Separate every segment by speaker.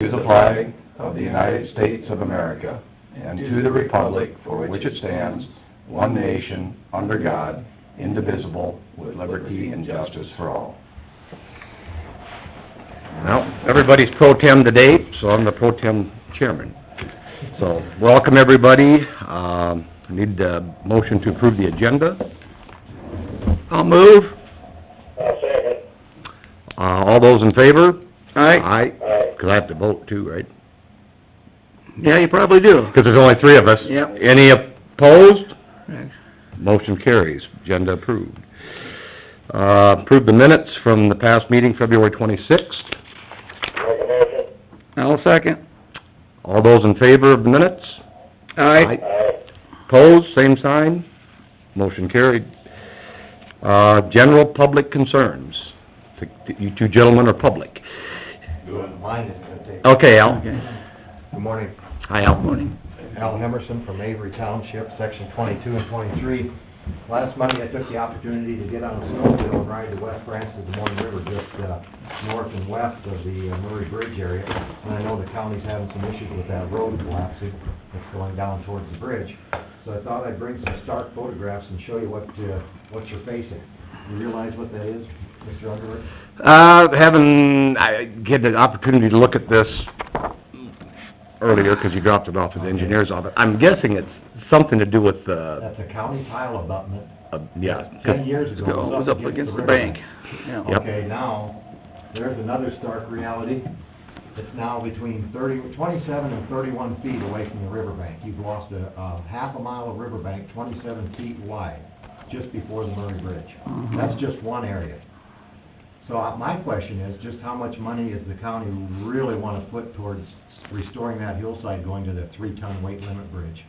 Speaker 1: to the flag of the United States of America, and to the republic for which it stands, one nation, under God, indivisible, with liberty and justice for all.
Speaker 2: Well, everybody's pro tem today, so I'm the pro tem chairman. So, welcome everybody. Need a motion to approve the agenda.
Speaker 3: I'll move.
Speaker 4: I'll second.
Speaker 2: All those in favor?
Speaker 3: Aye.
Speaker 2: Aye. 'Cause I have to vote too, right?
Speaker 3: Yeah, you probably do.
Speaker 2: 'Cause there's only three of us.
Speaker 3: Yep.
Speaker 2: Any opposed?
Speaker 3: Right.
Speaker 2: Motion carries. Agenda approved. Approve the minutes from the past meeting, February 26th.
Speaker 4: Make a motion.
Speaker 3: I'll second.
Speaker 2: All those in favor of the minutes?
Speaker 3: Aye.
Speaker 4: Aye.
Speaker 2: Opposed, same sign. Motion carried. General public concerns. You two gentlemen are public.
Speaker 5: Mine is gonna take...
Speaker 2: Okay, Al.
Speaker 3: Okay.
Speaker 5: Good morning.
Speaker 2: Hi, Al.
Speaker 3: Morning.
Speaker 5: Al Emerson from Avery Township, Section 22 and 23. Last Monday, I took the opportunity to get on a snowmobile and ride to West Branch of the Morning River, just north and west of the Murray Bridge area. And I know the county's having some issues with that road collapsing that's going down towards the bridge. So I thought I'd bring some stark photographs and show you what you're facing. You realize what that is, Mr. Underwood?
Speaker 2: I get the opportunity to look at this earlier, 'cause you dropped it off at the engineer's office. I'm guessing it's something to do with the,
Speaker 5: That's a county tile abutment.
Speaker 2: yeah.
Speaker 5: 10 years
Speaker 3: It
Speaker 5: ago,
Speaker 3: was up against the
Speaker 5: river
Speaker 3: bank. Yeah.
Speaker 2: Yep.
Speaker 5: Okay, now, there's another stark reality. It's now between 27 and 31 feet away from the riverbank. You've lost a half a mile of riverbank, 27 feet wide, just before the Murray Bridge.
Speaker 3: Mhm.
Speaker 5: That's just one area. So my question is, just how much money is the county really want to put towards restoring that hillside going to the 3-ton weight limit bridge?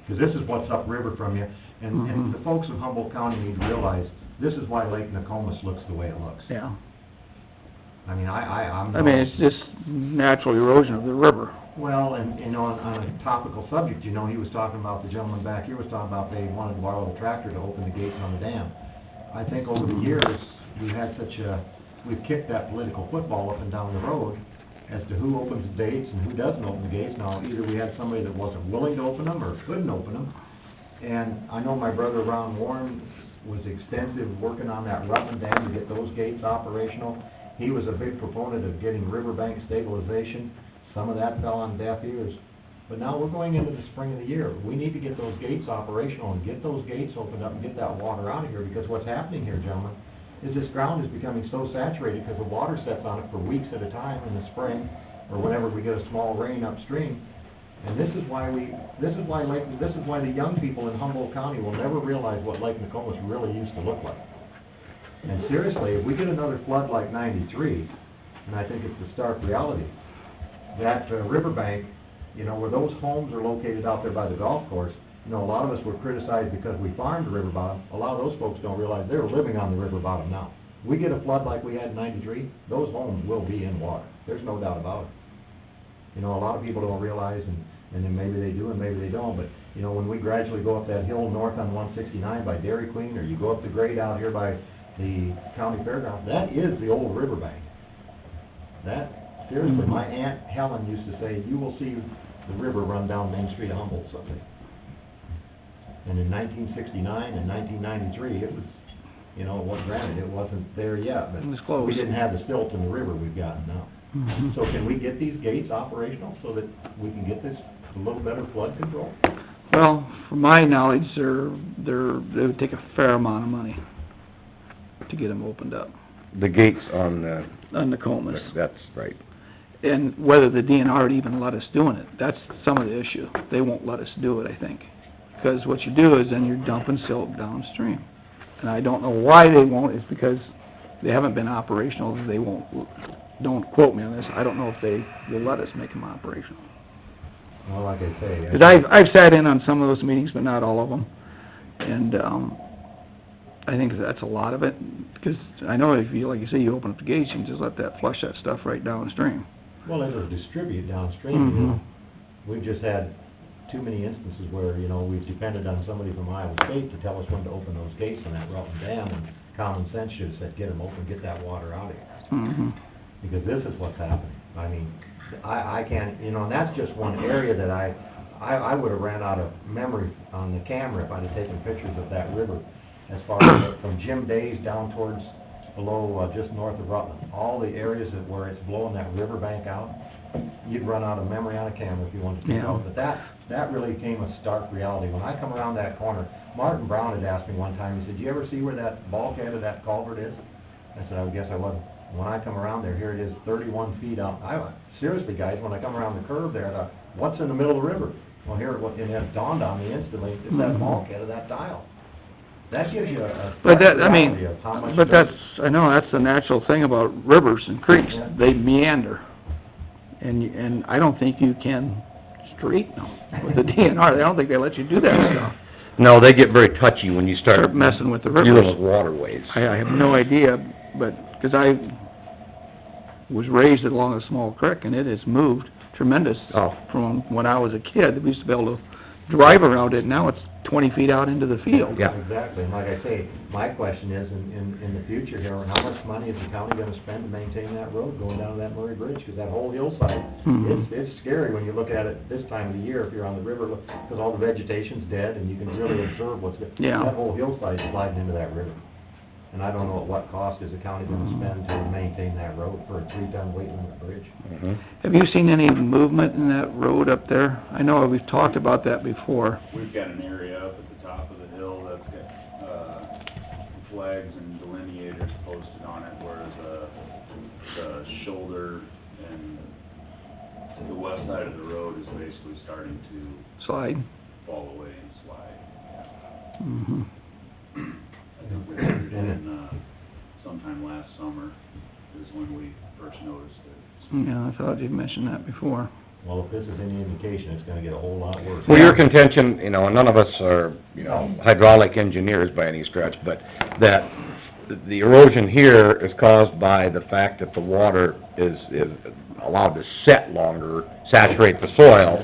Speaker 5: Because this is what's upriver from you, and
Speaker 3: Mhm.
Speaker 5: the folks of Humboldt County need to realize, this is why Lake Nokomis looks the way it looks.
Speaker 3: Yeah.
Speaker 5: I mean, I'm...
Speaker 3: I mean, it's just natural erosion of the river.
Speaker 5: Well, and on a topical subject, you know, he was talking about, the gentleman back here was talking about they wanted to borrow the tractor to open the gates on the dam. I think over the years, we've kicked that political football up and down the road as to who opens the gates and who doesn't open the gates. Now, either we had somebody that wasn't willing to open them or couldn't open them. And I know my brother Ron Warren was extensive working on that Rutland Dam to get those gates operational. He was a big proponent of getting riverbank stabilization. Some of that fell on deaf ears. But now we're going into the spring of the year. We need to get those gates operational and get those gates opened up and get that water out of here, because what's happening here, gentlemen, is this ground is becoming so saturated because the water sets on it for weeks at a time in the spring, or whenever we get a small rain upstream. And this is why the young people in Humboldt County will never realize what Lake Nokomis really used to look like. And seriously, if we get another flood like 93, and I think it's the stark reality, that riverbank, you know, where those homes are located out there by the golf course, you know, a lot of us were criticized because we farmed the river bottom. A lot of those folks don't realize they're living on the river bottom now. We get a flood like we had in 93, those homes will be in water. There's no doubt about it. You know, a lot of people don't realize, and then maybe they do and maybe they don't, but, you know, when we gradually go up that hill north on 169 by Dairy Queen, or you go up the grade out here by the county fairgrounds, that is the old riverbank. That, seriously, my Aunt Helen used to say, you will see the river run down Main Street of Humboldt someday. And in 1969 and 1993, it was, you know, well, granted, it wasn't there yet, but
Speaker 3: It was close.
Speaker 5: we didn't have the silt in the river we've got now.
Speaker 3: Mhm.
Speaker 5: So can we get these gates operational so that we can get this a little better flood control?
Speaker 3: Well, from my knowledge, they would take a fair amount of money to get them opened up
Speaker 2: The gates on,
Speaker 3: on Nokomis.
Speaker 2: that's right.
Speaker 3: And whether the DNR would even let us doing it, that's some of the issue. They won't let us do it, I think. Because what you do is then you're dumping silt downstream. And I don't know why they won't, it's because they haven't been operational, they won't, don't quote me on this, I don't know if they will let us make them operational.
Speaker 5: Well, like I say...
Speaker 3: Because I've sat in on some of those meetings, but not all of them. And, I think that's a lot of it, because I know if you, like you say, you open up the gates, you can just let that flush that stuff right downstream.
Speaker 5: Well, it'll distribute downstream, you know.
Speaker 3: Mhm.
Speaker 5: We've just had too many instances where, you know, we've depended on somebody from Iowa State to tell us when to open those gates on that Rutland Dam, and common sense should have said, get them open, get that water out of here.
Speaker 3: Mhm.
Speaker 5: Because this is what's happening. I mean, I can't, you know, and that's just one area that I would have ran out of memory on the camera if I'd have taken pictures of that river, as far as from Jim Days down towards below, just north of Rutland. All the areas where it's blowing that riverbank out, you'd run out of memory on a camera if you wanted to take
Speaker 3: Yeah.
Speaker 5: out. But that really came a stark reality. When I come around that corner, Martin Brown had asked me one time, he said, "Do you ever see where that bulkhead of that culvert is?" I said, "I guess I wasn't." When I come around there, here it is, 31 feet out. Seriously, guys, when I come around the curve there, I thought, what's in the middle of the river? Well, here, and it dawned on me instantly, it's that bulkhead of that tile. That gives you a
Speaker 3: But that, I mean,
Speaker 5: reality of how much.
Speaker 3: but that's, I know, that's the natural thing about rivers and creeks,
Speaker 5: Yeah.
Speaker 3: they meander. And I don't think you can straighten them with the DNR, I don't think they let you do that stuff.
Speaker 2: No, they get very touchy when you start
Speaker 3: Start messing with the
Speaker 2: dealing
Speaker 3: rivers.
Speaker 2: with waterways.
Speaker 3: I have no idea, but, 'cause I was raised along a small creek, and it has moved tremendous
Speaker 2: Oh.
Speaker 3: from when I was a kid. We used to be able to drive around it, now it's 20 feet out into the field.
Speaker 2: Yeah.
Speaker 5: Exactly, and like I say, my question is, in the future here, how much money is the county gonna spend to maintain that road going down to that Murray Bridge? Because that whole hillside,
Speaker 3: Mhm.
Speaker 5: it's scary when you look at it this time of the year, if you're on the river, because all the vegetation's dead, and you can really observe what's,
Speaker 3: Yeah.
Speaker 5: that whole hillside is sliding into that river. And I don't know at what cost is the county gonna spend to maintain that road for a 3-ton weight limit bridge.
Speaker 2: Mhm.
Speaker 3: Have you seen any movement in that road up there? I know we've talked about that before.
Speaker 6: We've got an area up at the top of the hill that's got, flags and delineators posted on it where the shoulder and the west side of the road is basically starting to
Speaker 3: Slide.
Speaker 6: fall away and slide.
Speaker 3: Mhm.
Speaker 6: I think we measured it in, sometime last summer is when we first noticed it.
Speaker 3: Yeah, I thought you'd mentioned that before.
Speaker 5: Well, if this is any indication, it's gonna get a whole lot worse.
Speaker 2: Well, your contention, you know, and none of us are, you know, hydraulic engineers by any stretch, but that the erosion here is caused by the fact that the water is allowed to set longer, saturate the soil.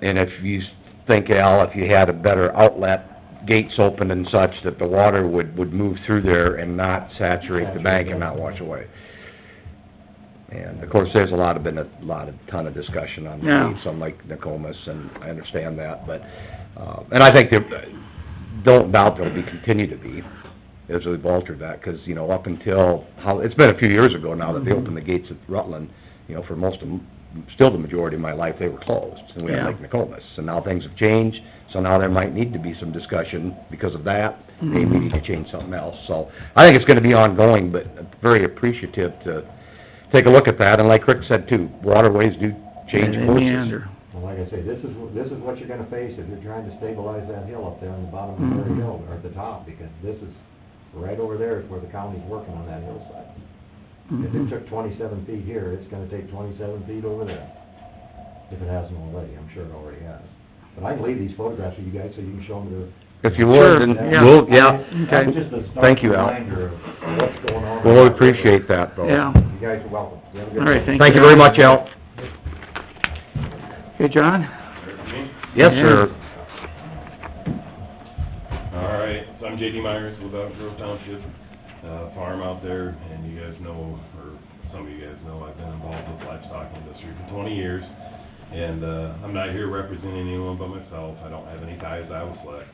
Speaker 2: And if you think, Al, if you had a better outlet, gates open and such, that the water would move through there and not saturate the bank and not wash away. And of course, there's been a ton of discussion on
Speaker 3: Yeah.
Speaker 2: gates on Lake Nokomis, and I understand that, but, and I think there, don't doubt there'll be, continue to be, as we've altered that, 'cause, you know, up until, it's been a few years ago now that they opened the gates at Rutland, you know, for most of them, still the majority of my life, they were closed, and we had
Speaker 3: Yeah.
Speaker 2: Lake Nokomis, and now things have changed, so now there might need to be some discussion because of that, maybe we need to change something else, so I think it's gonna be ongoing, but very appreciative to take a look at that, and like Rick said too, waterways do change
Speaker 3: They
Speaker 2: courses.
Speaker 3: meander.
Speaker 5: Well, like I say, this is what you're gonna face if you're trying to stabilize that hill up there on the bottom of Murray Hill, or at the top, because this is, right over there is where the county's working on that hillside. If it took 27 feet here, it's gonna take 27 feet over there, if it hasn't already, I'm sure it already has. But I can leave these photographs to you guys so you can show them to...
Speaker 2: If you would, then
Speaker 3: yeah.
Speaker 2: we'll, yeah,
Speaker 5: That's
Speaker 3: Okay.
Speaker 5: just a stark
Speaker 2: Thank you, Al.
Speaker 5: reminder of what's going on.
Speaker 2: we'll appreciate that, though.
Speaker 3: Yeah.
Speaker 5: You guys are welcome. You have a good
Speaker 3: All right,
Speaker 5: day.
Speaker 3: thank you.
Speaker 2: Thank you very much, Al.
Speaker 3: Okay, John?
Speaker 2: Yes,
Speaker 3: Yeah.
Speaker 2: sir.
Speaker 7: All right, so I'm J.D. Myers with Elk Grove Township, farm out there, and you guys know, or some of you guys know, I've been involved with the livestock industry for 20 years, and I'm not here representing anyone but myself. I don't have any ties to Iowa Select.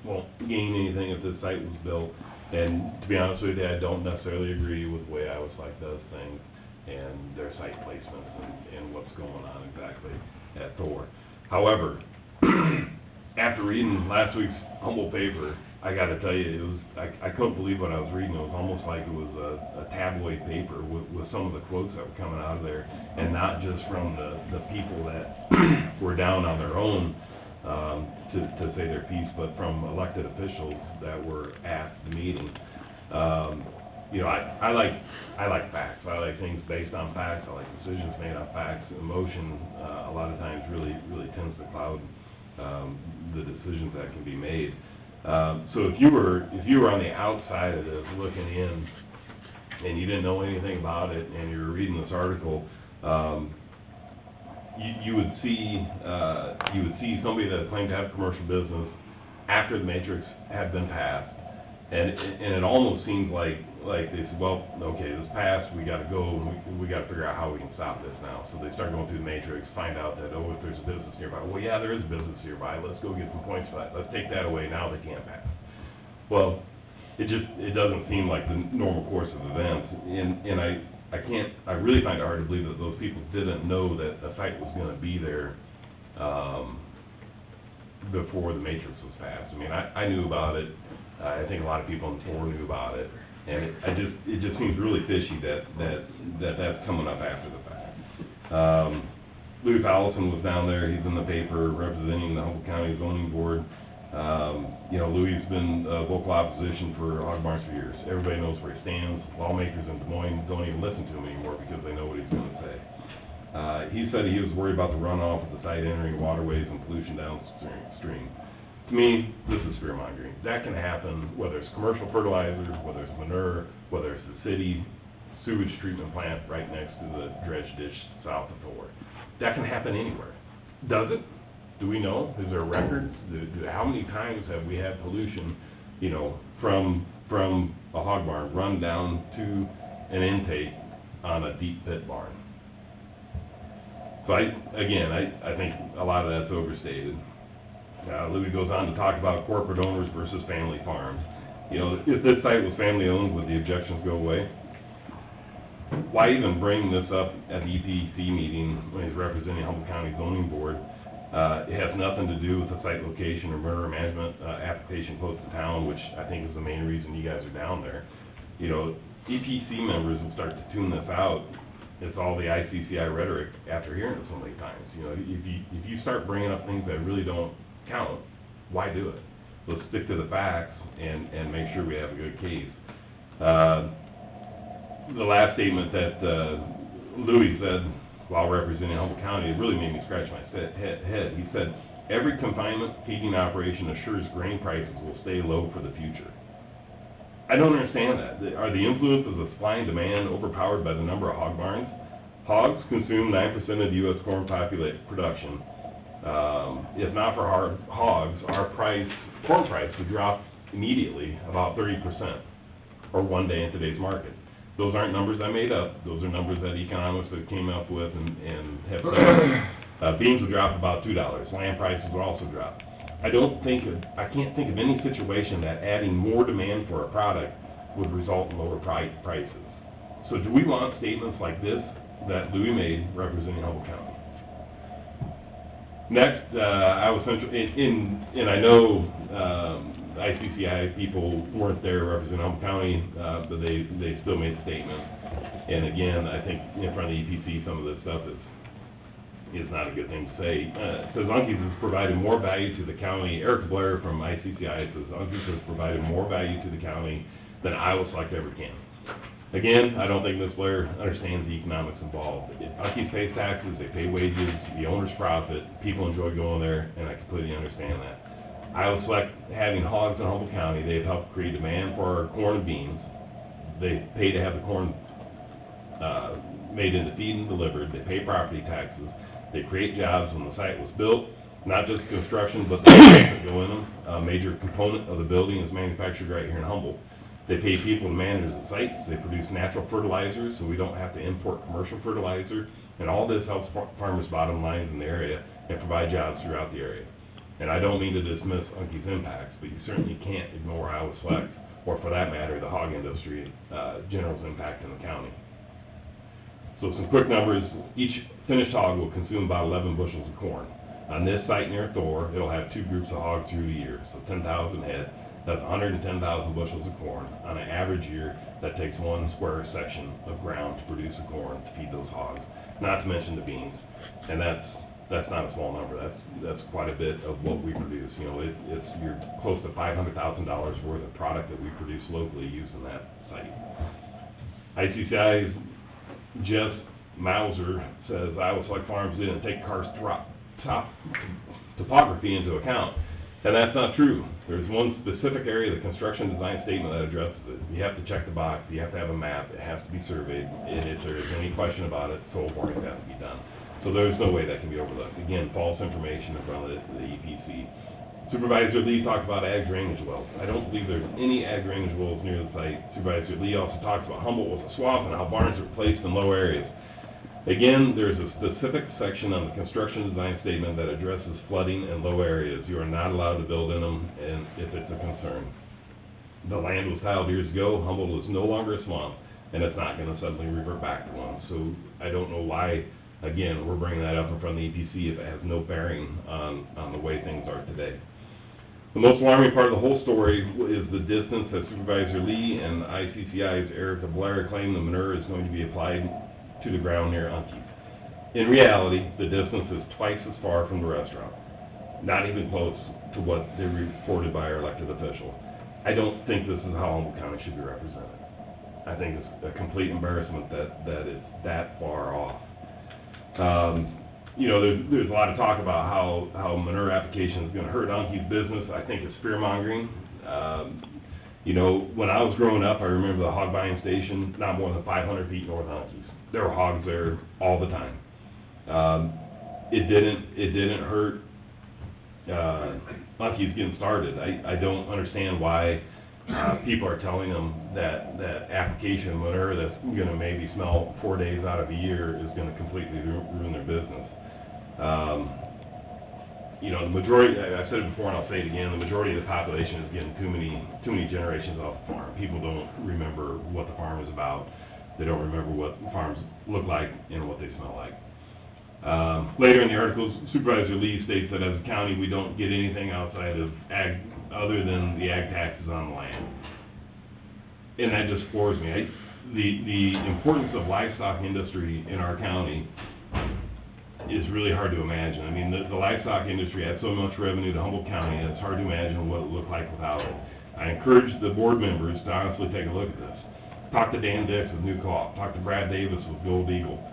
Speaker 7: Won't gain anything if this site was built, and to be honest with you, I don't necessarily agree with the way Iowa Select does things and their site placements and what's going on exactly at Thor. However, after reading last week's Humboldt paper, I gotta tell you, it was, I couldn't believe what I was reading. It was almost like it was a tabloid paper with some of the quotes that were coming out of there, and not just from the people that were down on their own, to say their piece, but from elected officials that were at the meeting. You know, I like facts. I like things based on facts. I like decisions made on facts. Emotion, a lot of times really tends to cloud, the decisions that can be made. So if you were on the outside of this, looking in, and you didn't know anything about it, and you were reading this article, you would see somebody that claimed to have commercial business after the matrix had been passed, And it almost seems like they said, well, okay, this passed, we gotta go, and we gotta figure out how we can stop this now. So they start going through the matrix, find out that, oh, if there's a business nearby, well, yeah, there is a business nearby, let's go get some points for that, let's take that away, now they can't pass. Well, it doesn't seem like the normal course of events, and I really find it hard to believe that those people didn't know that a site was gonna be there, before the matrix was passed. I mean, I knew about it, I think a lot of people on the floor knew about it, and it just seems really fishy that's coming up after the fact. Louis Allison was down there, he's in the paper representing the Humboldt County Zoning Board. You know, Louis has been vocal opposition for hog barns for years. Everybody knows where he stands. Lawmakers in Des Moines don't even listen to him anymore because they know what he's gonna say. He said he was worried about the runoff of the site entering waterways and pollution downstream. To me, this is fear-mongering. That can happen whether it's commercial fertilizer, whether it's manure, whether it's the city sewage treatment plant right next to the dredge ditch south of Thor. That can happen anywhere. Does it? Do we know? Is there a record? How many times have we had pollution, you know, from a hog barn run down to an intake on a deep pit barn? So I think a lot of that's overstated. Louis goes on to talk about corporate owners versus family farms. You know, if this site was family owned, would the objections go away? Why even bring this up at the EPC meeting when he's representing Humboldt County Zoning Board? It has nothing to do with the site location or manure management application close to town, which I think is the main reason you guys are down there. You know, EPC members will start to tune this out. It's all the ICCI rhetoric after hearing it so many times. You know, if you start bringing up things that really don't count, why do it? Let's stick to the facts and make sure we have a good case. The last statement that Louis said while representing Humboldt County, it really made me scratch my head. He said, every confinement feeding operation assures grain prices will stay low for the future. I don't understand that. Are the influences of supply and demand overpowered by the number of hog barns? Hogs consume 9% of the U.S. corn production. If not for hogs, our corn price would drop immediately about 30%, or one day in today's market. Those aren't numbers I made up. Those are numbers that economists have came up with and have said. Beans would drop about $2. Lamb prices would also drop. I can't think of any situation that adding more demand for a product would result in lower prices. So do we want statements like this that Louis made representing Humboldt County? Next, I was and I know ICCI people weren't there representing Humboldt County, but they still made a statement. And again, I think in front of the EPC, some of this stuff is not a good thing to say. Says Unkes has provided more value to the county. Eric Blair from ICCI says Unkes has provided more value to the county than Iowa Select ever can. Again, I don't think Ms. Blair understands the economics involved. Unkes pays taxes, they pay wages, the owners profit, people enjoy going there, and I completely understand that. Iowa Select having hogs in Humboldt County, they've helped create demand for our corn and beans. They pay to have the corn made into feed and delivered. They pay property taxes. They create jobs when the site was built, not just construction, but the products that go in them. A major component of the building is manufactured right here in Humboldt. They pay people to manage the sites. They produce natural fertilizers, so we don't have to import commercial fertilizer. And all this helps farmers' bottom lines in the area and provide jobs throughout the area. And I don't mean to dismiss Unkes' impacts, but you certainly can't ignore Iowa Select, or for that matter, the hog industry, general's impact in the county. So some quick numbers. Each finished hog will consume about 11 bushels of corn. On this site near Thor, it'll have 2 groups of hogs through the year, so 10,000 head. That's 110,000 bushels of corn. On an average year, that takes 1 square section of ground to produce the corn to feed those hogs, not to mention the beans. And that's not a small number. That's quite a bit of what we produce. You know, you're close to $500,000 worth of product that we produce locally using that site. ICCI's Jess Mauser says Iowa Select Farms didn't take karst topography into account. And that's not true. There's one specific area of the construction design statement that addresses it. You have to check the box, you have to have a map, it has to be surveyed, and if there is any question about it, soil borings have to be done. So there's no way that can be overlooked. Again, false information in front of the EPC. Supervisor Lee talked about ag drainage wells. I don't believe there's any ag drainage wells near the site. Supervisor Lee also talks about Humboldt was a swamp and how barns are placed in low areas. Again, there's a specific section on the construction design statement that addresses flooding in low areas. You are not allowed to build in them, and if it's a concern. The land was tiled years ago. Humboldt is no longer a swamp, and it's not gonna suddenly revert back to one. So I don't know why, again, we're bringing that up in front of the EPC if it has no bearing on the way things are today. The most alarming part of the whole story is the distance that Supervisor Lee and ICCI's Eric Blair claim the manure is going to be applied to the ground near Unkeef. In reality, the distance is twice as far from the restaurant, not even close to what they reported by our elected official. I don't think this is how Humboldt County should be represented. I think it's a complete embarrassment that it's that far off. You know, there's a lot of talk about how manure application is gonna hurt Unkeef's business. I think it's fear-mongering. You know, when I was growing up, I remember the hog buying station, not more than 500 feet north of Unkeef. There were hogs there all the time. It didn't hurt Unkeef's getting started. I don't understand why people are telling them that application manure that's gonna maybe smell 4 days out of a year is gonna completely ruin their business. You know, the majority, I've said it before and I'll say it again, the majority of the population is getting too many generations off the farm. People don't remember what the farm is about. They don't remember what farms look like and what they smell like. Later in the article, Supervisor Lee states that as a county, we don't get anything outside of ag, other than the ag taxes on the land. And that just floors me. The importance of livestock industry in our county is really hard to imagine. I mean, the livestock industry adds so much revenue to Humboldt County, it's hard to imagine what it would look like without it. I encourage the board members to honestly take a look at this. Talk to Dan Dix with New Co-op, talk to Brad Davis with Gold Eagle.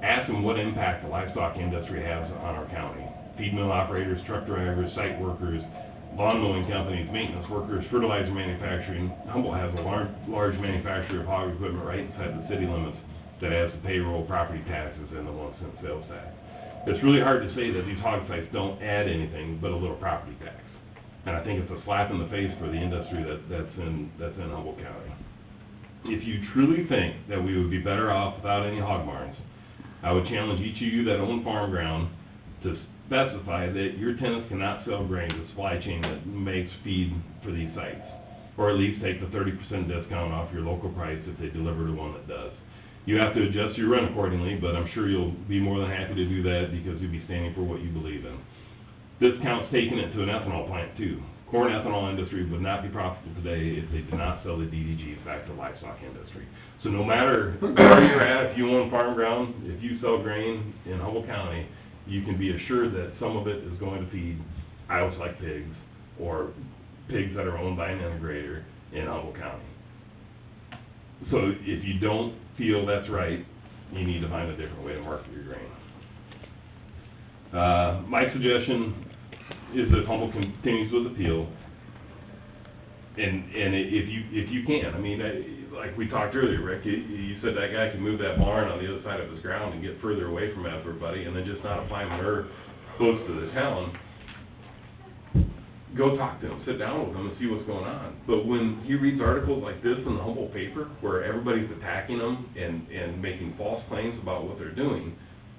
Speaker 7: Ask them what impact the livestock industry has on our county. Feed mill operators, truck drivers, site workers, lawn mowing companies, maintenance workers, fertilizer manufacturing. Humboldt has a large manufacturer of hog equipment right inside the city limits that has the payroll, property taxes, and the 1-cent sales tax. It's really hard to say that these hog sites don't add anything but a little property tax. And I think it's a slap in the face for the industry that's in Humboldt County. If you truly think that we would be better off without any hog barns, I would challenge each of you that own farm ground to specify that your tenants cannot sell grain to the supply chain that makes feed for these sites, or at least take the 30% discount off your local price if they deliver to one that does. You have to adjust your rent accordingly, but I'm sure you'll be more than happy to do that because you'll be standing for what you believe in. This counts taking it to an ethanol plant too. Corn ethanol industry would not be profitable today if they did not sell the DDGs back to the livestock industry. So no matter where you're at, if you own farm ground, if you sell grain in Humboldt County, you can be assured that some of it is going to feed Iowa like pigs or pigs that are owned by an integrator in Humboldt County. So if you don't feel that's right, you need to find a different way to market your grain. My suggestion is that Humboldt continues with appeal, and if you can, I mean, like we talked earlier, Rick, you said that guy can move that barn on the other side of his ground and get further away from everybody, and then just not apply manure close to the town. Go talk to him, sit down with him and see what's going on. But when he reads articles like this in the Humboldt paper, where everybody's attacking him and making false claims about what they're doing,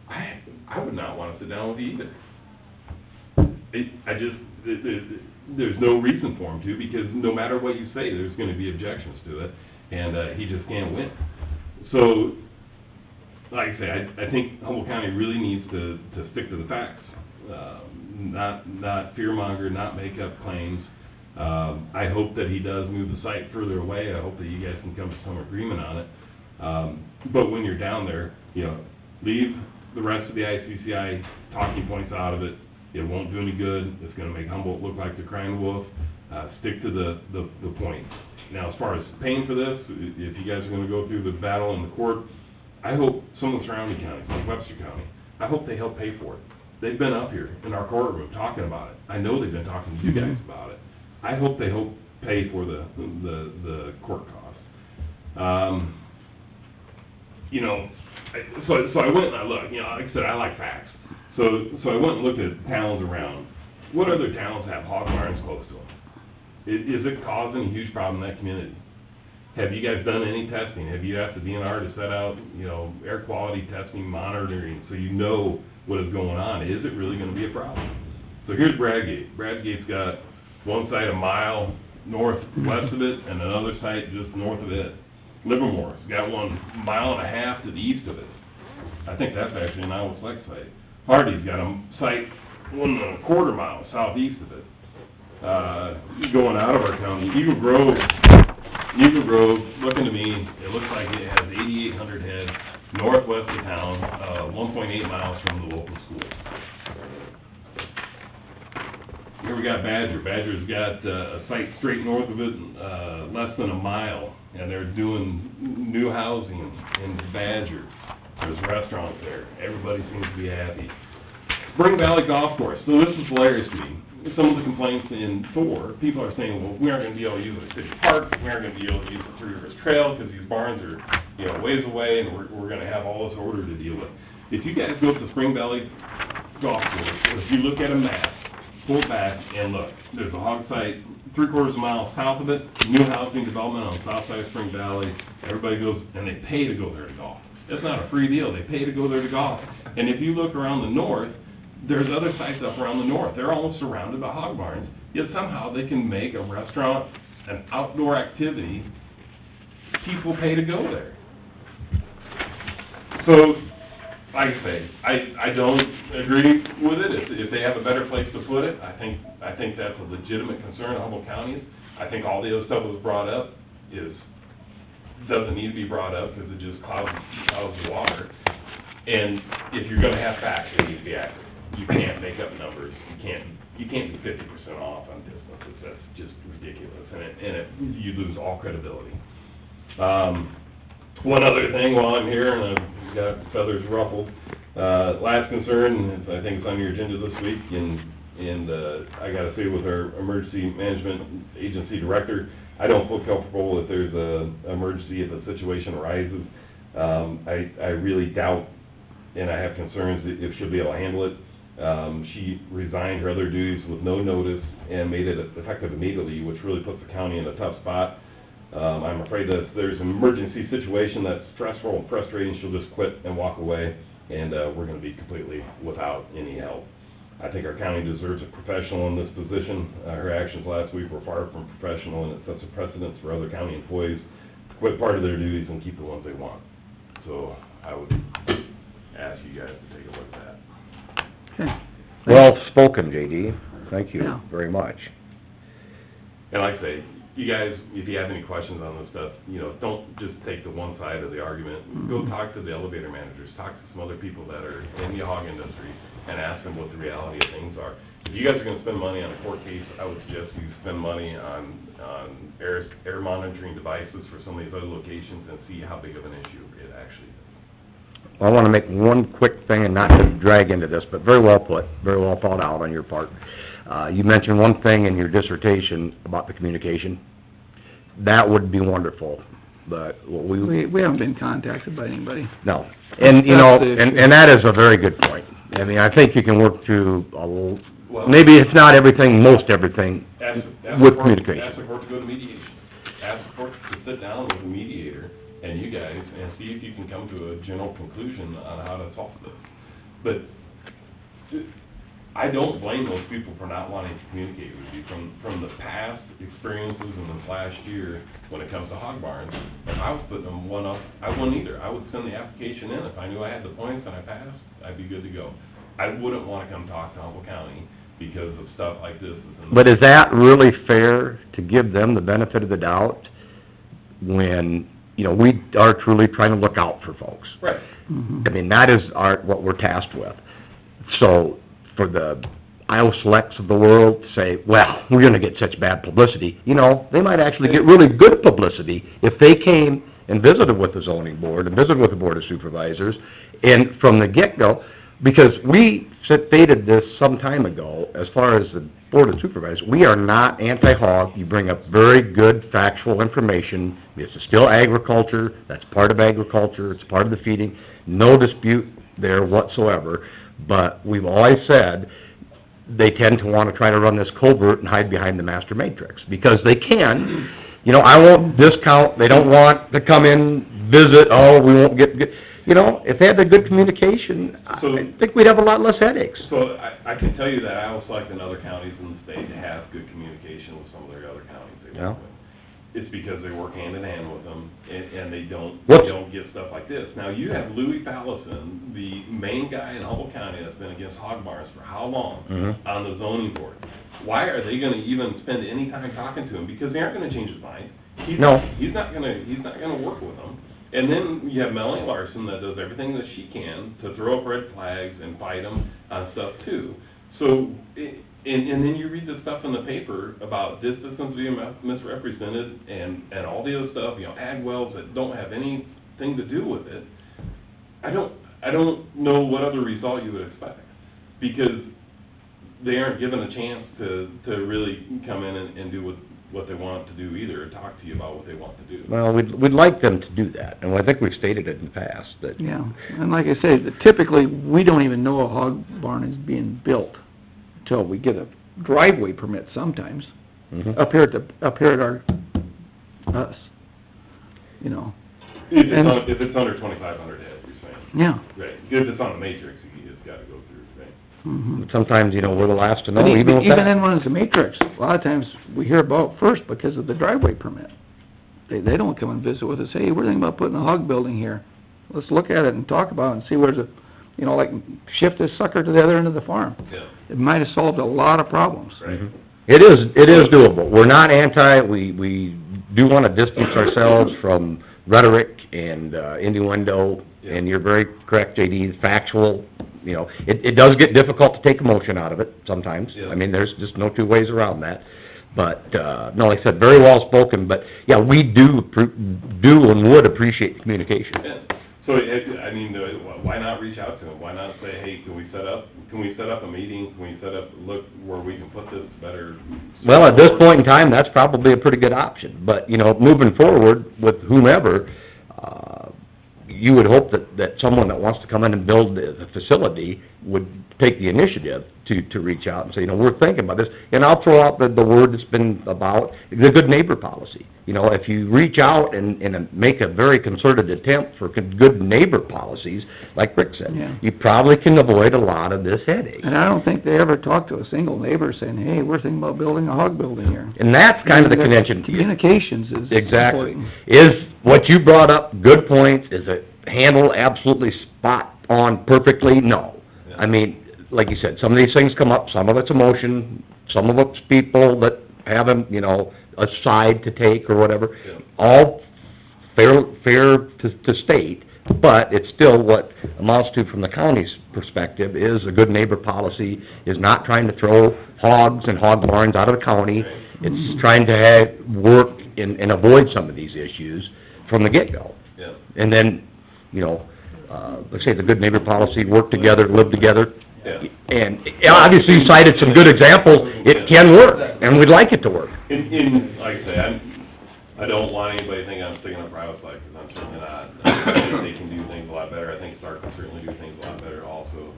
Speaker 7: I would not want to sit down with you either. There's no reason for him to, because no matter what you say, there's gonna be objections to it, and he just can't win. So, like I say, I think Humboldt County really needs to stick to the facts. Not fearmonger, not make up claims. I hope that he does move the site further away. I hope that you guys can come to some agreement on it. But when you're down there, you know, leave the rest of the ICCI talking points out of it. It won't do any good. It's gonna make Humboldt look like the crying wolf. Stick to the point. Now, as far as paying for this, if you guys are gonna go through the battle in the court, I hope some of the surrounding counties, like Webster County, I hope they help pay for it. They've been up here in our courtroom talking about it. I know they've been talking to you guys about it. I hope they help pay for the court costs. You know, so I went and I looked, you know, like I said, I like facts. So I went and looked at towns around, what other towns have hog barns close to them? Is it causing a huge problem in that community? Have you guys done any testing? Have you asked the DNR to set out, air quality testing, monitoring, so you know what is going on? Is it really gonna be a problem? So here's Bradgate. Bradgate's got one site a mile northwest of it, and another site just north of it. Livermore's got 1.5 miles to the east of it. I think that's actually an Iowa Select site. Hardy's got a site 1.25 miles southeast of it. Going out of our county, Eagle Grove, looking to me, it looks like it has 8,800 head northwest of town, 1.8 miles from the local school. Here we got Badger. Badger's got a site straight north of it, less than a mile, and they're doing new housing in Badger. There's restaurants there. Everybody seems to be happy. Spring Valley Golf Course. So this is hilarious to me. Some of the complaints in Thor, people are saying, well, we aren't gonna be able to use the city park, we aren't gonna be able to use the Three Rivers Trail, because these barns are, ways away, and we're gonna have all this order to deal with. If you guys go to the Spring Valley Golf Course, if you look at a map, pull it back and look, there's a hog site 3/4 mile south of it, new housing development on the south side of Spring Valley, everybody goes, and they pay to go there to golf. It's not a free deal, they pay to go there to golf. And if you look around the north, there's other sites up around the north, they're almost surrounded by hog barns, yet somehow they can make a restaurant, an outdoor activity, people pay to go there. So, like I say, I don't agree with it. If they have a better place to put it, I think that's a legitimate concern in Humboldt County. I think all the other stuff that was brought up doesn't need to be brought up, because it just clouds the water. And if you're gonna have facts, they need to be accurate. You can't make up numbers, you can't be 50% off on distances, that's just ridiculous, and you lose all credibility. One other thing while I'm here, and I've got feathers ruffled, last concern, I think it's on your agenda this week, and I gotta say with our emergency management agency director, I don't feel comfortable if there's a emergency, if a situation arises. I really doubt, and I have concerns if she'll be able to handle it. She resigned her other duties with no notice and made it effective immediately, which really puts the county in a tough spot. I'm afraid that if there's an emergency situation that's stressful and frustrating, she'll just quit and walk away, and we're gonna be completely without any help. I think our county deserves a professional in this position. Her actions last week were far from professional, and it sets a precedent for other county employees to quit part of their duties and keep the ones they want. So I would ask you guys to take a look at that.
Speaker 3: Okay.
Speaker 2: Well spoken, J.D., thank you
Speaker 3: Yeah.
Speaker 2: very much.
Speaker 7: And like I say, you guys, if you have any questions on this stuff, don't just take the one side of the argument. Go talk to the elevator managers, talk to some other people that are in the hog industry, and ask them what the reality of things are. If you guys are gonna spend money on a court case, I would suggest you spend money on air monitoring devices for some of these other locations and see how big of an issue it actually is.
Speaker 2: I want to make one quick thing, and not to drag into this, but very well put, very well thought out on your part. You mentioned one thing in your dissertation about the communication. That would be wonderful, but what
Speaker 3: We haven't been contacted by anybody.
Speaker 2: no. And, and that is a very good point. I mean, I think you can work through maybe it's not everything, most everything with communication.
Speaker 7: Ask the court to go to mediation. Ask the court to sit down with a mediator and you guys, and see if you can come to a general conclusion on how to solve this. But I don't blame those people for not wanting to communicate with you. From the past experiences in this last year, when it comes to hog barns, if I was putting them one up, I wouldn't either. I would send the application in. If I knew I had the points and I passed, I'd be good to go. I wouldn't want to come talk to Humboldt County because of stuff like this.
Speaker 2: But is that really fair to give them the benefit of the doubt when, we are truly trying to look out for folks?
Speaker 7: Right.
Speaker 2: I mean, that is what we're tasked with. So, for the Iowa Selects of the world to say, well, we're gonna get such bad publicity, they might actually get really good publicity if they came and visited with the zoning board and visited with the board of supervisors, and from the get-go, because we stated this some time ago, as far as the board of supervisors, we are not anti-hog. You bring up very good factual information. It's still agriculture, that's part of agriculture, it's part of the feeding, no dispute there whatsoever. But we've always said, they tend to wanna try to run this culvert and hide behind the master matrix, because they can. You know, I won't discount, they don't want to come in, visit, oh, we won't get, you know, if they had the good communication,
Speaker 7: So-
Speaker 2: I think we'd have a lot less headaches.
Speaker 7: So I can tell you that I would select in other counties in the state to have good communication with some of their other counties they
Speaker 2: Yeah.
Speaker 7: work with. It's because they work hand in hand with them, and they don't get stuff like this. Now, you have Louis Fallison, the main guy in Humboldt County that's been against hog barns for how long?
Speaker 2: Mhm.
Speaker 7: On the zoning board. Why are they gonna even spend any time talking to him? Because they aren't gonna change his mind.
Speaker 2: No.
Speaker 7: He's not gonna work with them. And then you have Melanie Larson that does everything that she can to throw up red flags and fight them on stuff too. So, and then you read the stuff in the paper about distance being misrepresented and all the other stuff, you know, ag wells that don't have anything to do with it. I don't know what other result you would expect, because they aren't given a chance to really come in and do what they want to do either, or talk to you about what they want to do.
Speaker 2: Well, we'd like them to do that, and I think we've stated it in the past, that,
Speaker 3: Yeah, and like I say, typically, we don't even know a hog barn is being built until we get a driveway permit sometimes,
Speaker 2: Mhm.
Speaker 3: up here at us, you know,
Speaker 7: If
Speaker 3: And-
Speaker 7: it's under 2,500 head, you're saying.
Speaker 3: yeah.
Speaker 7: Right, if it's on a matrix, it's gotta go through, right?
Speaker 3: Mhm.
Speaker 2: sometimes, you know, we're the last to know,
Speaker 3: But
Speaker 2: even with
Speaker 3: even
Speaker 2: that.
Speaker 3: then, when it's a matrix, a lot of times, we hear about first because of the driveway permit. They don't come and visit with us, hey, we're thinking about putting a hog building here. Let's look at it and talk about it and see where's a, you know, like, shift this sucker to the other end of the farm.
Speaker 7: Yeah,
Speaker 3: It might have solved a lot of problems.
Speaker 7: right.
Speaker 2: Mhm. It is doable. We're not anti, we do wanna distance ourselves from rhetoric and innuendo, and you're very correct, JD, factual, you know, it does get difficult to take emotion out of it sometimes.
Speaker 7: Yeah.
Speaker 2: I mean, there's just no two ways around that. But, no, like I said, very well spoken, but, yeah, we do and would appreciate the communication.
Speaker 7: Yeah. So, I mean, why not reach out to them? Why not say, hey, can we set up a meeting? Can we look where we can put this better?
Speaker 2: Well, at this point in time, that's probably a pretty good option, but, you know, moving forward with whomever, you would hope that someone that wants to come in and build the facility would take the initiative to reach out and say, you know, we're thinking about this, and I'll throw out the word that's been about, the good neighbor policy. You know, if you reach out and make a very concerted attempt for good neighbor policies, like Rick said,
Speaker 3: Yeah.
Speaker 2: you probably can avoid a lot of this headache.
Speaker 3: And I don't think they ever talked to a single neighbor saying, hey, we're thinking about building a hog building here.
Speaker 2: And that's kind of the convention.
Speaker 3: Communications is
Speaker 2: Exactly.
Speaker 3: important.
Speaker 2: Is what you brought up, good points, is it handled absolutely spot on perfectly? No. I mean, like you said, some of these things come up, some of it's emotion, some of it's people that have you know, a side to take or whatever.
Speaker 7: Yeah.
Speaker 2: All fair to state, but it's still what amounts to, from the county's perspective, is a good neighbor policy, is not trying to throw hogs and hog barns out of the county. It's trying to work and avoid some of these issues from the get-go.
Speaker 7: Yeah.
Speaker 2: And then, you know, let's say the good neighbor policy, work together, live together.
Speaker 7: Yeah.
Speaker 2: And obviously you cited some good examples, it can work, and we'd like it to work.
Speaker 7: Like I say, I don't want anybody to think I'm sticking up for Iowa, because I'm certainly not. I think they can do things a lot better. I think Stark can certainly do things a lot better also.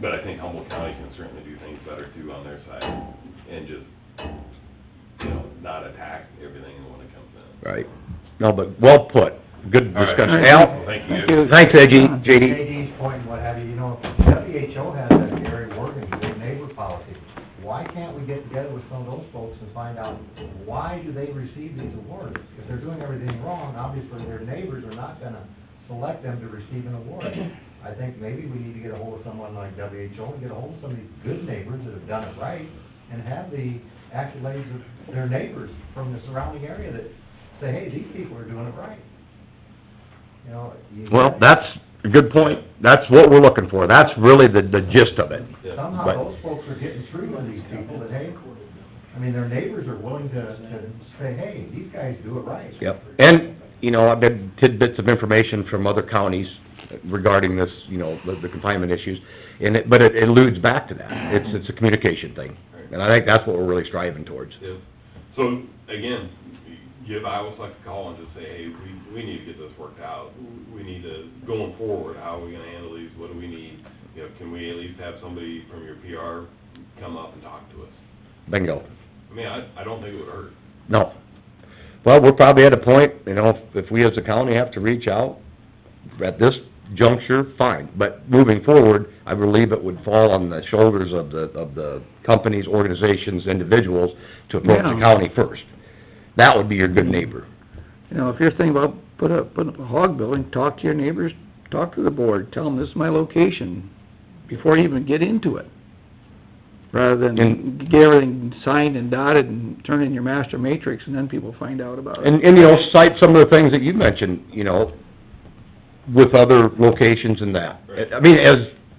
Speaker 7: But I think Humboldt County can certainly do things better too on their side, and just, you know, not attack everything when it comes in.
Speaker 2: Right. No, but well put, good
Speaker 7: All right.
Speaker 2: discussion.
Speaker 3: All right.
Speaker 2: Al?
Speaker 7: Thank
Speaker 3: Thank
Speaker 7: you.
Speaker 3: you.
Speaker 2: Thanks, JD.
Speaker 5: JD's point and what have you, you know, WHO has that very wording, good neighbor policy. Why can't we get together with some of those folks and find out why do they receive these awards? If they're doing everything wrong, obviously their neighbors are not gonna select them to receive an award. I think maybe we need to get a hold of someone like WHO and get a hold of some of these good neighbors that have done it right and have the accolades of their neighbors from the surrounding area that say, hey, these people are doing it right. You know,
Speaker 2: Well, that's a good point, that's what we're looking for, that's really the gist of it.
Speaker 7: Yeah.
Speaker 5: somehow
Speaker 2: But-
Speaker 5: those folks are getting through to these people that, hey, I mean, their neighbors are willing to say, hey, these guys do it right.
Speaker 2: Yep, and, you know, I've had tidbits of information from other counties regarding this, you know, the confinement issues, and but it alludes back to that, it's a communication thing, and I think that's what we're really striving towards.
Speaker 7: Yeah. So, again, give Iowa Select a call and just say, hey, we need to get this worked out. We need to, going forward, how are we gonna handle these, what do we need? you know, can we at least have somebody from your PR come up and talk to us?
Speaker 2: Bingo.
Speaker 7: I mean, I don't think it would hurt.
Speaker 2: No. Well, we're probably at a point, you know, if we as a county have to reach out at this juncture, fine. But moving forward, I believe it would fall on the shoulders of the companies, organizations, individuals to approach the
Speaker 3: Yeah.
Speaker 2: county first. That would be your good neighbor.
Speaker 3: You know, if you're thinking about putting up a hog building, talk to your neighbors, talk to the board, tell them this is my location, before you even get into it. Rather than get everything signed and dotted and turn in your master matrix, and then people find out about it.
Speaker 2: And, you know, cite some of the things that you mentioned, you know, with other locations and that. I mean, as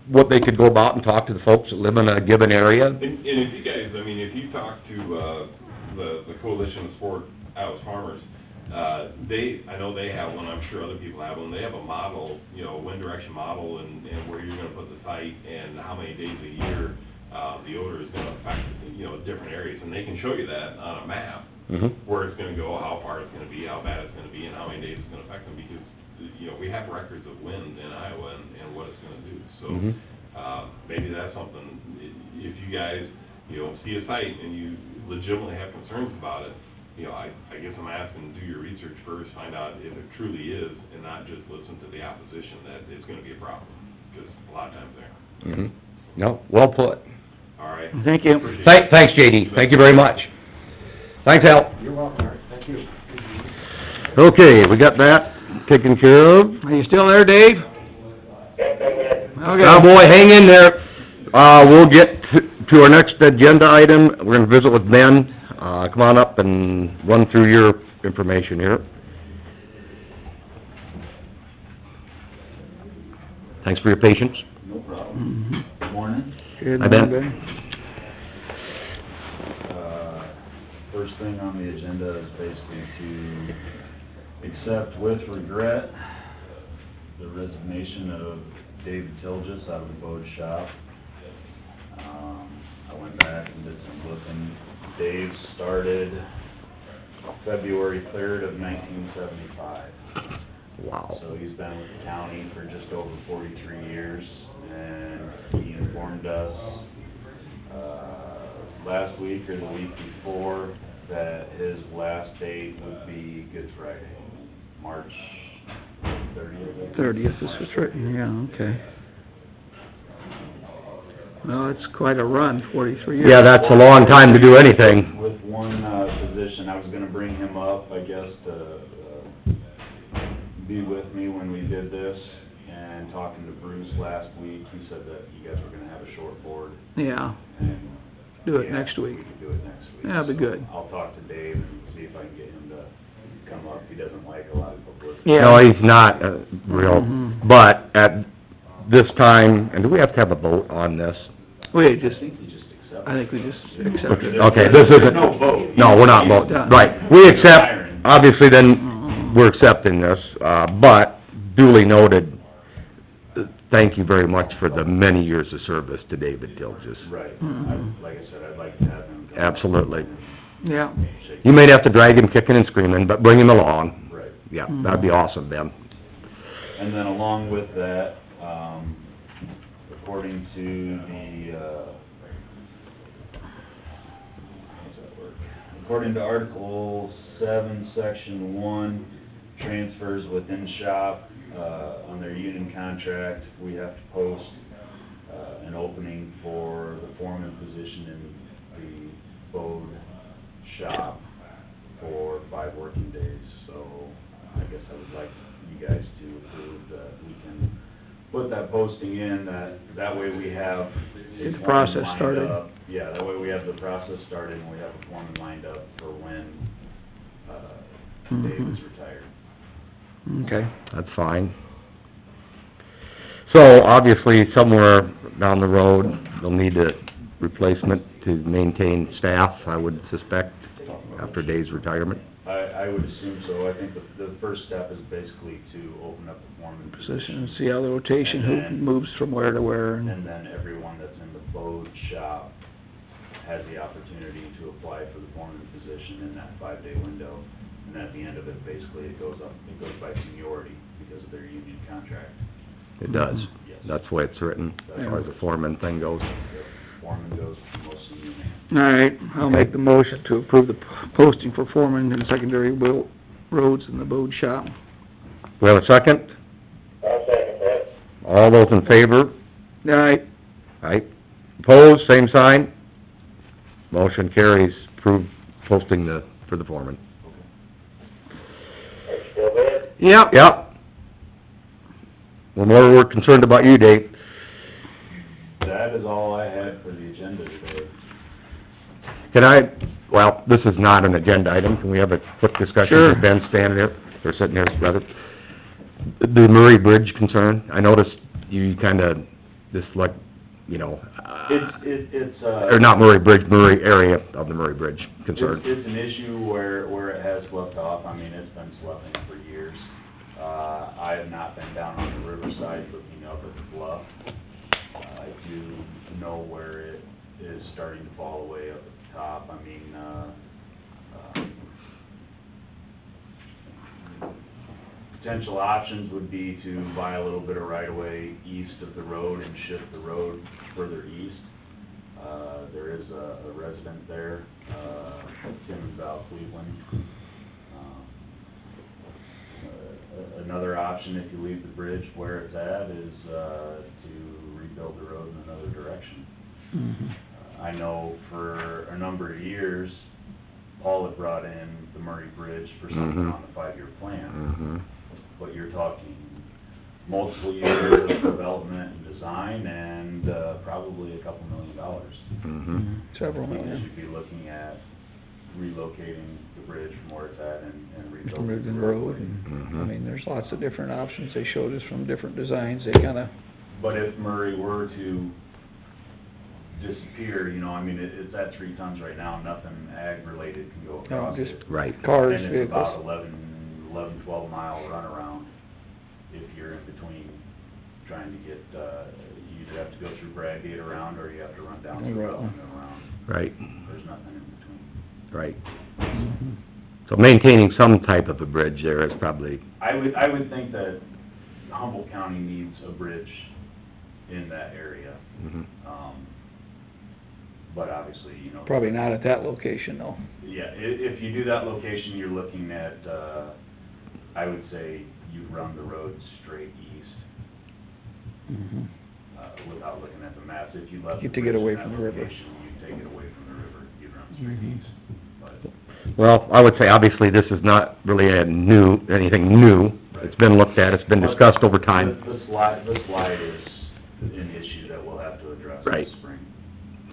Speaker 2: what they could go about and talk to the folks that live in a given area.
Speaker 7: And if you guys, I mean, if you talk to, the Coalition of Sport Iowa Farmers, I know they have one, I'm sure other people have one, they have a model, you know, wind direction model and where you're gonna put the site and how many days a year, the odor is gonna affect, you know, different areas, and they can show you that on a map, where it's gonna go, how far it's gonna be, how bad it's gonna be, and how many days it's gonna affect them, because, you know, we have records of wind in Iowa and what it's gonna do, so, maybe that's something, if you guys, you know, see a site and you legitimately have concerns about it, you know, I guess I'm asking, do your research first, find out if it truly is, and not just listen to the opposition that it's gonna be a problem, because a lot of times they are.
Speaker 2: No, well put.
Speaker 7: All right?
Speaker 3: Thank you.
Speaker 7: Appreciate it.
Speaker 2: Thanks, JD, thank you very much. Thanks, Al.
Speaker 5: You're welcome, Art, thank you.
Speaker 2: Okay, we got that taken care of.
Speaker 3: Are you still there, Dave?
Speaker 4: Yes, I'm there.
Speaker 3: Okay.
Speaker 2: Now, boy, hang in there. We'll get to our next agenda item. We're gonna visit with Ben. Come on up and run through your information here. Thanks for your patience.
Speaker 8: No problem. Good morning.
Speaker 3: Good
Speaker 2: Hi, Ben.
Speaker 3: morning,
Speaker 8: First thing on the agenda is basically to accept with regret the resignation of David Tilges out of the boat shop. I went back and did some looking. Dave started February 3rd of 1975.
Speaker 2: Wow.
Speaker 8: So he's been with the county for just over 43 years, and he informed us, last week or the week before that his last date would be Good Friday, March 30th.
Speaker 3: 30th, this was written, yeah, okay. Well, it's quite a run, 43 years.
Speaker 2: Yeah, that's a long time to do anything.
Speaker 8: With one, position, I was gonna bring him up, I guess, to, be with me when we did this, and talking to Bruce last week, he said that you guys were gonna have a short board,
Speaker 3: Yeah,
Speaker 8: and...
Speaker 3: do it
Speaker 8: yeah,
Speaker 3: next week.
Speaker 8: We could do it next week.
Speaker 3: Yeah, that'd be
Speaker 8: So
Speaker 3: good.
Speaker 8: I'll talk to Dave and see if I can get him to come up, he doesn't like a lot of publicity.
Speaker 3: Yeah.
Speaker 2: No, he's not real,
Speaker 3: Mhm.
Speaker 2: but at this time, and do we have to have a vote on this?
Speaker 3: Wait,
Speaker 8: I
Speaker 3: just,
Speaker 8: think he just accepted.
Speaker 3: I think we just accepted it.
Speaker 2: Okay, this isn't...
Speaker 8: There's no vote.
Speaker 2: No, we're not voting, right. We accept, obviously then, we're accepting this, but duly noted, thank you very much for the many years of service to David Tilges.
Speaker 8: Right,
Speaker 3: Mhm.
Speaker 8: like I said, I'd like to have him come. up.
Speaker 2: Absolutely.
Speaker 3: Yeah.
Speaker 8: Shake-
Speaker 2: You may have to drag him kicking and screaming, but bring him along.
Speaker 8: Right,
Speaker 2: Yeah, that'd be awesome, Ben.
Speaker 8: and then along with that, according to the, how's that work? According to Article 7, Section 1, transfers within shop, on their union contract, we have to post, an opening for the foreman position in the Bode shop for 5 working days, so I guess I would like you guys to approve that we can put that posting in, that way we have a
Speaker 3: Get the
Speaker 8: foreman
Speaker 3: process
Speaker 8: lined
Speaker 3: started.
Speaker 8: up. Yeah, that way we have the process started and we have a foreman lined up for when, Dave is retired.
Speaker 3: Okay.
Speaker 2: That's fine. So, obviously, somewhere down the road, they'll need a replacement to maintain staff, I would suspect, after Dave's retirement.
Speaker 8: I would assume so. I think the first step is basically to open up the foreman
Speaker 3: Position,
Speaker 8: position.
Speaker 3: and see how the rotation,
Speaker 8: And
Speaker 3: who
Speaker 8: then-
Speaker 3: moves from where to where, and,
Speaker 8: And then everyone that's in the Bode shop has the opportunity to apply for the foreman position in that 5-day window. And at the end of it, basically, it goes by seniority because of their union contract.
Speaker 2: It does.
Speaker 8: Yes.
Speaker 2: That's the way it's written, as far as the foreman thing goes.
Speaker 8: Foreman goes mostly you.
Speaker 3: All right, I'll make the motion to approve the posting for foreman and secondary roads in the Bode shop.
Speaker 2: We have a second?
Speaker 4: I'll second that.
Speaker 2: All those in favor?
Speaker 3: All right,
Speaker 2: Aye. Opposed, same sign. Motion carries, approve posting for the foreman.
Speaker 4: Are you still there?
Speaker 3: yep.
Speaker 2: Yep. We're concerned about you, Dave.
Speaker 8: That is all I had for the agenda today.
Speaker 2: Well, this is not an agenda item, can we have a quick discussion
Speaker 3: Sure.
Speaker 2: with Ben standing there, or sitting there, rather? The Murray Bridge concern, I noticed you kinda, just like,
Speaker 8: It's
Speaker 2: or not Murray Bridge, Murray area of the Murray Bridge concern.
Speaker 8: It's an issue where it has slept off. I mean, it's been sloughing for years. I have not been down on the riverside looking up at the bluff. I do know where it is starting to fall away up at the top. I mean, potential options would be to buy a little bit of right-of-way east of the road and shift the road further east. There is a resident there, Tim in Val Cleveland. Another option, if you leave the bridge where it's at, is to rebuild the road in another direction. I know for a number of years, Paul had brought in the Murray Bridge for something on the 5-year plan. But you're talking multiple years of development and design and probably $2 million.
Speaker 3: Several
Speaker 8: Because
Speaker 3: million.
Speaker 8: you'd be looking at relocating the bridge from where it's at and rebuilding
Speaker 3: Moving
Speaker 8: the
Speaker 3: the road,
Speaker 8: roadway.
Speaker 3: and, I mean, there's lots of different options they showed us from different designs, they kinda,
Speaker 8: But if Murray were to disappear, I mean, it's at 3 tons right now, nothing ag-related can go across
Speaker 3: just
Speaker 8: it.
Speaker 2: Right.
Speaker 3: cars,
Speaker 8: And it's about
Speaker 3: vehicles.
Speaker 8: 12 mile runaround if you're in between trying to get, you either have to go through Bradgate around or you have to run down through Rutland and around.
Speaker 2: Right,
Speaker 8: There's nothing in between.
Speaker 2: right. So maintaining some type of a bridge there is probably,
Speaker 8: I would think that Humboldt County needs a bridge in that area. But obviously,
Speaker 3: Probably not at that location, though.
Speaker 8: yeah, if you do that location, you're looking at, I would say you run the road straight east, without looking at the maps. If you left the
Speaker 3: Get to get
Speaker 8: bridge
Speaker 3: away
Speaker 8: in that
Speaker 3: from the river.
Speaker 8: location, you'd take it away from the river, you'd run straight east. But
Speaker 2: well, I would say obviously this is not really anything new. It's been looked at, it's been discussed over time.
Speaker 8: The slide is an issue that we'll have to address
Speaker 2: Right.
Speaker 8: this spring.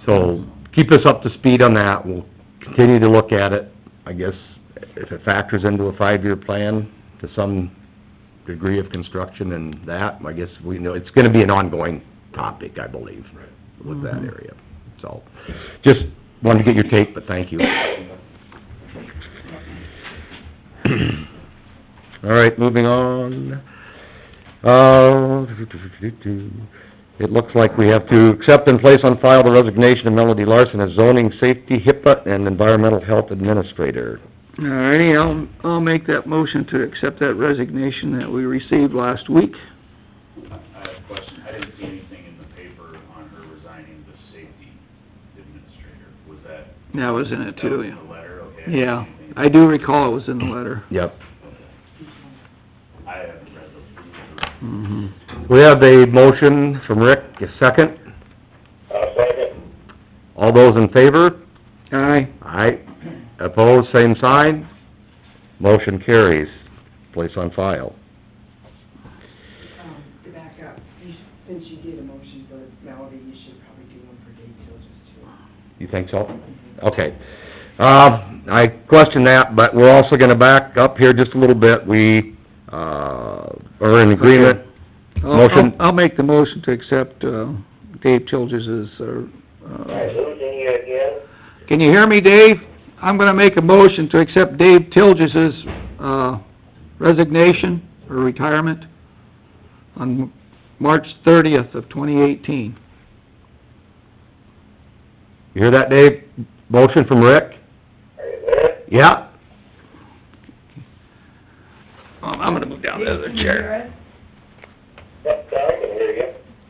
Speaker 2: So, keep us up to speed on that, we'll continue to look at it. I guess if it factors into a 5-year plan to some degree of construction and that, I guess we know, it's gonna be an ongoing topic, I believe, with that area. So, just wanted to get your take, but thank you. All right, moving on. It looks like we have to accept and place on file the resignation of Melody Larson as zoning, safety, HIPAA, and environmental health administrator.
Speaker 3: All righty, I'll make that motion to accept that resignation that we received last week.
Speaker 8: I have a question. I didn't see anything in the paper on her resigning the safety administrator. Was that?
Speaker 3: That was in it
Speaker 8: That
Speaker 3: too,
Speaker 8: was in
Speaker 3: yeah.
Speaker 8: the letter? Okay. I didn't
Speaker 3: Yeah,
Speaker 8: see anything.
Speaker 3: I do recall it was in the letter.
Speaker 2: Yep.
Speaker 8: I haven't read those.
Speaker 2: We have a motion from Rick, a second.
Speaker 4: I'll second.
Speaker 2: All those in favor?
Speaker 3: Aye.
Speaker 2: Aye. Opposed, same sign. Motion carries. Place on file.
Speaker 9: To back up, since you did a motion for Melody, you should probably do one for Dave Tilges too.
Speaker 2: You think so? Okay. I question that, but we're also gonna back up here just a little bit. We, are in agreement. Motion.
Speaker 3: I'll make the motion to accept, Dave Tilges as,
Speaker 4: I'm losing you again.
Speaker 3: can you hear me, Dave? I'm gonna make a motion to accept Dave Tilges's, resignation or retirement on March 30th of 2018.
Speaker 2: You hear that, Dave? Motion from Rick?
Speaker 4: Are you there?
Speaker 2: Yeah?
Speaker 3: I'm gonna move down to the other chair.
Speaker 4: Yep, I can hear you.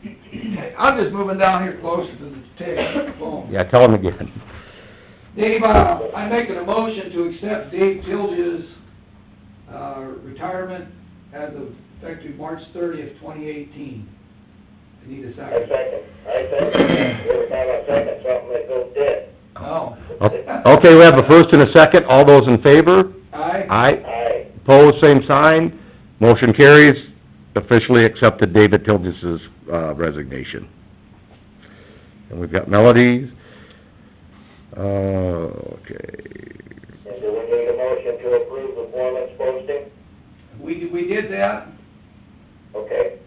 Speaker 3: I'm just moving down here closer to the phone.
Speaker 2: Yeah, tell him again.
Speaker 3: Dave, I'm making a motion to accept Dave Tilge's, retirement as of effective March 30th, 2018. I need a
Speaker 4: I
Speaker 3: second.
Speaker 4: second. Every time I second something, it goes dead.
Speaker 3: Oh.
Speaker 2: Okay, we have a first and a second. All those in favor?
Speaker 3: Aye?
Speaker 2: Aye.
Speaker 4: Aye.
Speaker 2: Opposed, same sign. Motion carries. Officially accepted David Tilges's, resignation. And we've got Melody's. Okay.
Speaker 4: And do we need a motion to approve the foreman's posting?
Speaker 3: We did that.
Speaker 4: Okay.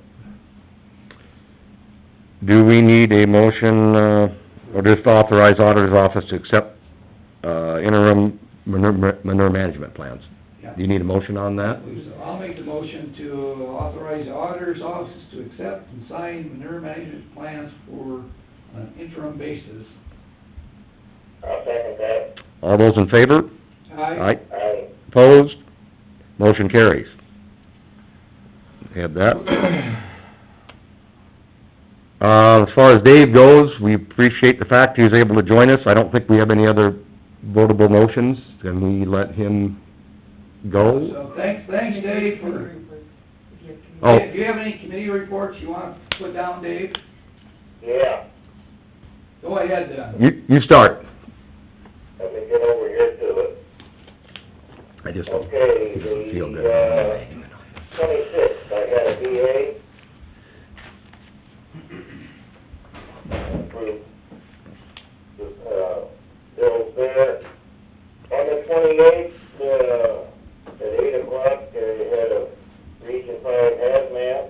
Speaker 2: Do we need a motion, or just authorize auditor's office to accept, interim manure management plans?
Speaker 3: Yeah.
Speaker 2: Do you need a motion on that?
Speaker 3: I'll make the motion to authorize the auditor's office to accept and sign manure management plans for an interim basis.
Speaker 4: I'll second that.
Speaker 2: All those in favor?
Speaker 3: Aye?
Speaker 4: Aye.
Speaker 2: Opposed? Motion carries. Have that. As far as Dave goes, we appreciate the fact he was able to join us. I don't think we have any other votable motions. Can we let him go?
Speaker 3: So thanks Dave for,
Speaker 2: Oh,
Speaker 3: do you have any committee reports you want to put down, Dave?
Speaker 4: Yeah,
Speaker 3: Go ahead then.
Speaker 2: you start.
Speaker 4: let me get over here to it.
Speaker 2: I just don't
Speaker 4: Okay,
Speaker 2: feel good.
Speaker 4: the, 26th, I had a VA. Approved the, bills there. On the 28th, at 8 o'clock, I had a Region 5 hazmat.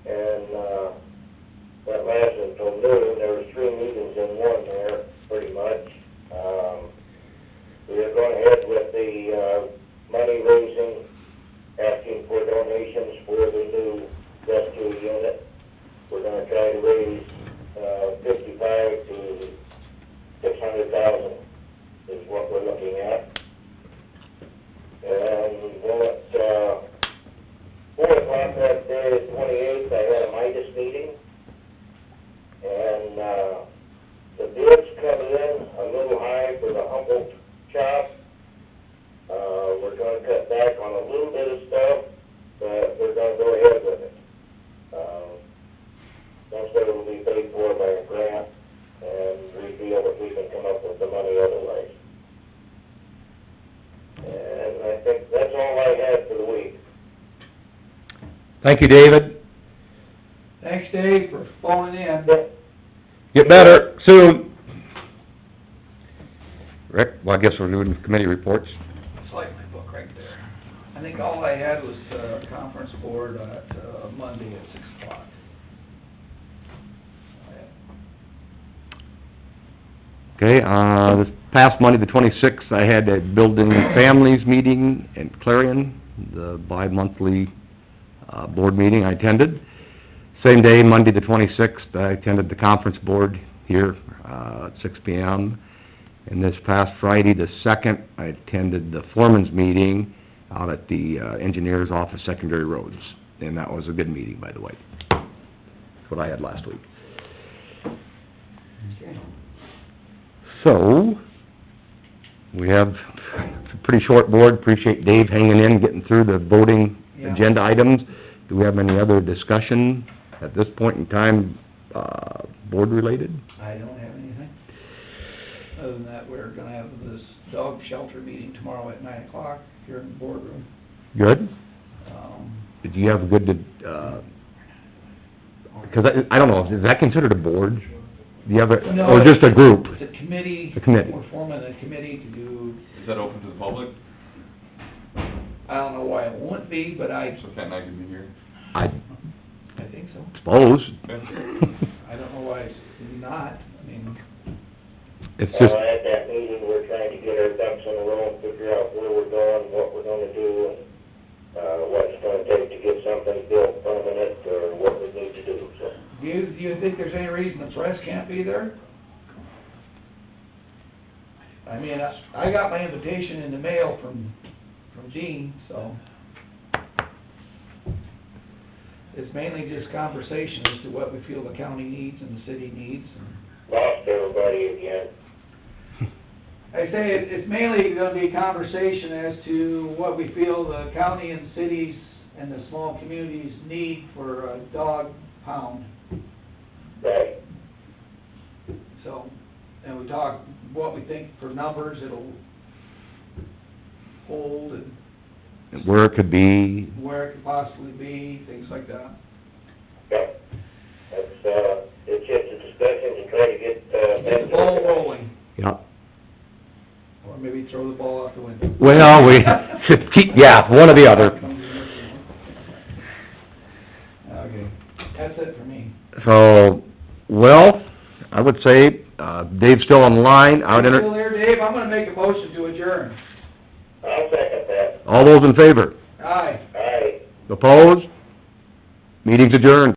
Speaker 4: And, that lasted until noon. There was 3 meetings in one there, pretty much. We are going ahead with the, money raising, asking for donations for the new rescue unit. We're gonna try to raise, 55 to 600,000 is what we're looking at. And then at, 4 o'clock that day, 28th, I had a Midas meeting. And, the bids come in a little high for the Humboldt shop. We're gonna cut back on a little bit of stuff, but we're gonna go ahead with it. Most of it will be paid for by a grant, and we feel that we can come up with the money otherwise. And I think that's all I had for the week.
Speaker 2: Thank you, David.
Speaker 3: Thanks Dave for phoning in.
Speaker 2: Get better soon. Rick, well, I guess we're doing committee reports.
Speaker 3: It's like my book right there. I think all I had was, conference board at, Monday at 6 o'clock.
Speaker 2: Okay, this past Monday, the 26th, I had a building families meeting in Clarion, the bi-monthly, board meeting I attended. Same day, Monday the 26th, I attended the conference board here, at 6 p.m. And this past Friday, the 2nd, I attended the foreman's meeting out at the, engineer's office, secondary roads. And that was a good meeting, by the way. That's what I had last week. So, we have a pretty short board. Appreciate Dave hanging in, getting through the voting
Speaker 3: Yeah.
Speaker 2: agenda items. Do we have any other discussion at this point in time, board related?
Speaker 3: I don't have anything. Other than that, we're gonna have this dog shelter meeting tomorrow at 9 o'clock here in the boardroom.
Speaker 2: Good?
Speaker 3: Um,
Speaker 2: Did you have a good, because I don't know, is that considered a board? Do you have a,
Speaker 3: no,
Speaker 2: or just a group?
Speaker 3: It's a committee.
Speaker 2: A committee.
Speaker 3: We're forming a committee to do,
Speaker 10: Is that open to the public?
Speaker 3: I don't know why it wouldn't be, but I
Speaker 10: So Ken and I can be here?
Speaker 2: I
Speaker 3: think so.
Speaker 2: suppose.
Speaker 3: I don't know why it's not, I mean,
Speaker 2: It's just,
Speaker 4: At that meeting, we're trying to get our ducks in a row and figure out where we're going, what we're gonna do, and, what it's gonna take to get something built permanent, or what we need to do, so.
Speaker 3: do you think there's any reason the press can't be there? I mean, I got my invitation in the mail from Gene, so. it's mainly just conversation as to what we feel the county needs and the city needs.
Speaker 4: Lost everybody again.
Speaker 3: I say it's mainly gonna be conversation as to what we feel the county and cities and the small communities need for a dog pound.
Speaker 4: Right.
Speaker 3: So, and we talk what we think for numbers it'll hold and
Speaker 2: Where it could be,
Speaker 3: where it could possibly be, things like that.
Speaker 4: Yep. It's just a discussion to try to get,
Speaker 3: Get the ball rolling,
Speaker 2: yeah.
Speaker 3: or maybe throw the ball out the window.
Speaker 2: Well, we, yeah, one or the other.
Speaker 3: Okay, that's it for me.
Speaker 2: So, well, I would say, Dave's still on the line, I would
Speaker 3: Still
Speaker 2: enter,
Speaker 3: there, Dave? I'm gonna make a motion to adjourn.
Speaker 4: I'll second that.
Speaker 2: all those in favor?
Speaker 3: Aye.
Speaker 4: Aye.
Speaker 2: Opposed? Meeting's adjourned.